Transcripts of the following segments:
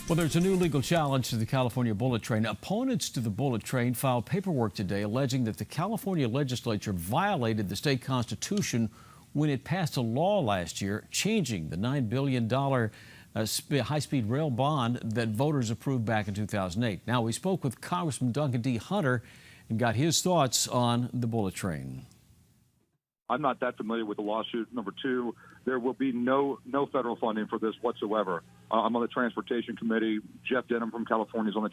Well, there's a new legal challenge to the California bullet train. Opponents to the bullet train filed paperwork today alleging that the California legislature violated the state constitution when it passed a law last year changing the $9 billion high-speed rail bond that voters approved back in 2008. Now, we spoke with Congressman Duncan D and got his thoughts on the bullet train. I'm not that familiar with the lawsuit. Number two, there will be no federal funding for this whatsoever. I'm on the Transportation Committee. Jeff Denham from California is on the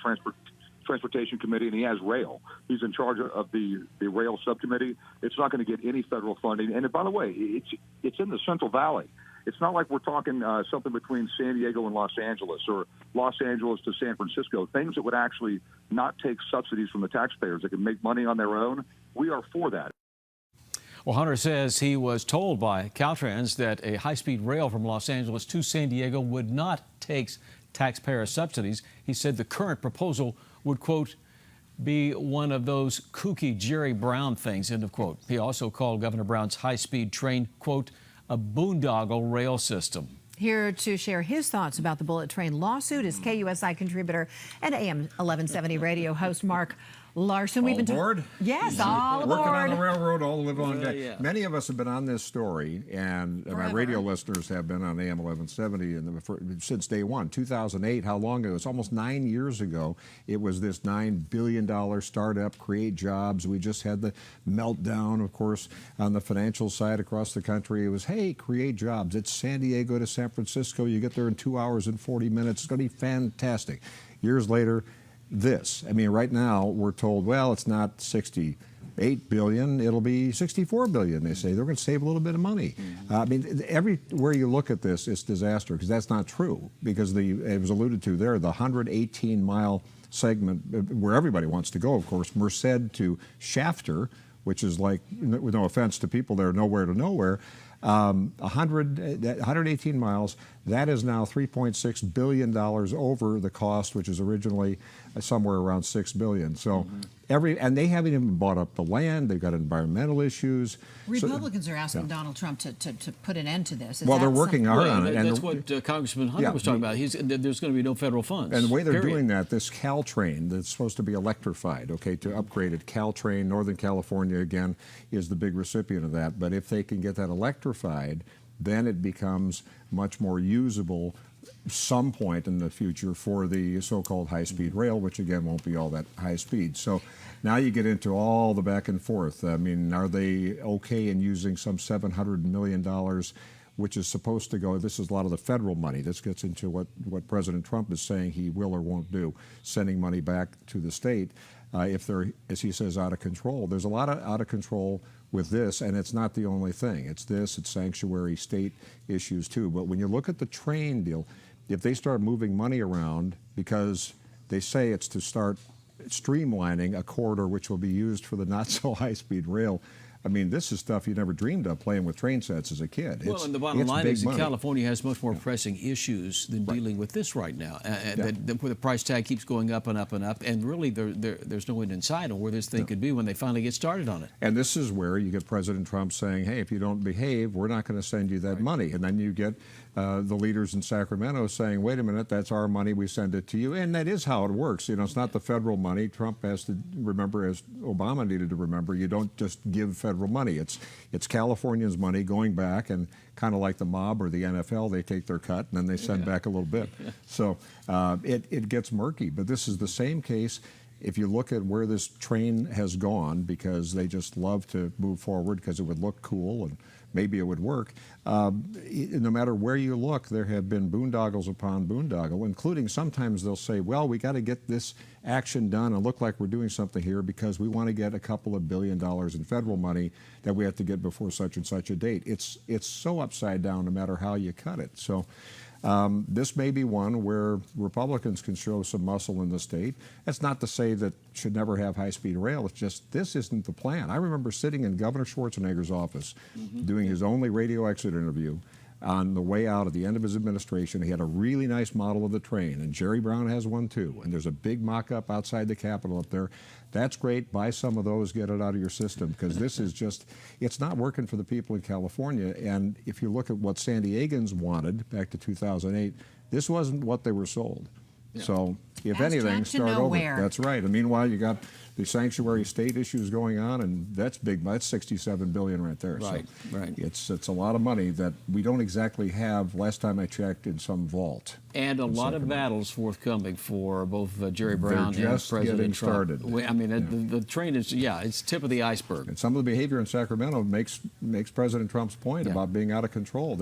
Transportation Committee, and he has rail. He's in charge of the rail subcommittee. It's not going to get any federal funding. And by the way, it's in the Central Valley. It's not like we're talking something between San Diego and Los Angeles or Los Angeles to San Francisco, things that would actually not take subsidies from the taxpayers that can make money on their own. We are for that. Well, Hunter says he was told by Caltrans that a high-speed rail from Los Angeles to San Diego would not take taxpayer subsidies. He said the current proposal would, quote, be one of those kooky Jerry Brown things, end of quote. He also called Governor Brown's high-speed train, quote, a boondoggle rail system. Here to share his thoughts about the bullet train lawsuit is KUSI contributor and AM 1170 radio host Mark Larson. All aboard? Yes, all aboard. Working on the railroad all the live long day. Yeah. Many of us have been on this story, and my radio listeners have been on AM 1170 since day one. 2008, how long ago? It's almost 9 years ago. It was this $9 billion startup, create jobs. We just had the meltdown, of course, on the financial side across the country. It was, hey, create jobs. It's San Diego to San Francisco. You get there in 2 hours and 40 minutes. It's going to be fantastic. Years later, this. I mean, right now we're told, well, it's not 68 billion, it'll be 64 billion. They say they're going to save a little bit of money. I mean, everywhere you look at this, it's disaster, because that's not true. Because it was alluded to there, the 118-mile segment where everybody wants to go, of course, Merced to Shafter, which is like, with no offense to people there, nowhere to nowhere. 118 miles, that is now $3.6 billion over the cost, which is originally somewhere around $6 billion. So and they haven't even bought up the land. They've got environmental issues. Republicans are asking Donald Trump to put an end to this. Well, they're working hard on it. And that's what Congressman Hunter was talking about. There's going to be no federal funds. And the way they're doing that, this Caltrain that's supposed to be electrified, okay, to upgrade it, Caltrain, Northern California, again, is the big recipient of that. But if they can get that electrified, then it becomes much more usable some point in the future for the so-called high-speed rail, which again won't be all that high speed. So now you get into all the back and forth. I mean, are they okay in using some $700 million, which is supposed to go, this is a lot of the federal money. This gets into what President Trump is saying he will or won't do, sending money back to the state if they're, as he says, out of control. There's a lot of out of control with this, and it's not the only thing. It's this, it's sanctuary state issues too. But when you look at the train deal, if they start moving money around, because they say it's to start streamlining a corridor which will be used for the not-so-high-speed rail, I mean, this is stuff you never dreamed of playing with train sets as a kid. Well, and the bottom line is that California has much more pressing issues than dealing with this right now. Where the price tag keeps going up and up and up, and really there's no end in sight on where this thing could be when they finally get started on it. And this is where you get President Trump saying, hey, if you don't behave, we're not going to send you that money. And then you get the leaders in Sacramento saying, wait a minute, that's our money, we send it to you. And that is how it works. You know, it's not the federal money. Trump has to remember, as Obama needed to remember, you don't just give federal money. It's Californians' money going back, and kind of like the mob or the NFL, they take their cut and then they send back a little bit. So it gets murky. But this is the same case. If you look at where this train has gone, because they just love to move forward because it would look cool and maybe it would work, no matter where you look, there have been boondoggles upon boondoggle, including sometimes they'll say, well, we got to get this action done and look like we're doing something here because we want to get a couple of $1 billion in federal money that we have to get before such and such a date. It's so upside down no matter how you cut it. So this may be one where Republicans can show some muscle in the state. That's not to say that should never have high-speed rail. It's just this isn't the plan. I remember sitting in Governor Schwarzenegger's office doing his only radio exit interview on the way out at the end of his administration. He had a really nice model of the train, and Jerry Brown has one too. And there's a big mock-up outside the Capitol up there. That's great. Buy some of those, get it out of your system, because this is just, it's not working for the people in California. And if you look at what San Diegans wanted back to 2008, this wasn't what they were sold. So, if Fast anything, track to start over. nowhere. That's right. And meanwhile, you got the sanctuary state issues going on, and that's big. That's $67 billion right there. Right, so right. It's a lot of money that we don't exactly have. Last time I checked, in some vault. And a lot of battles forthcoming for both Jerry Brown and just President getting Trump. started. I mean, the train is, it's tip of the iceberg. And some of the behavior in Sacramento makes President Trump's point about being out of control.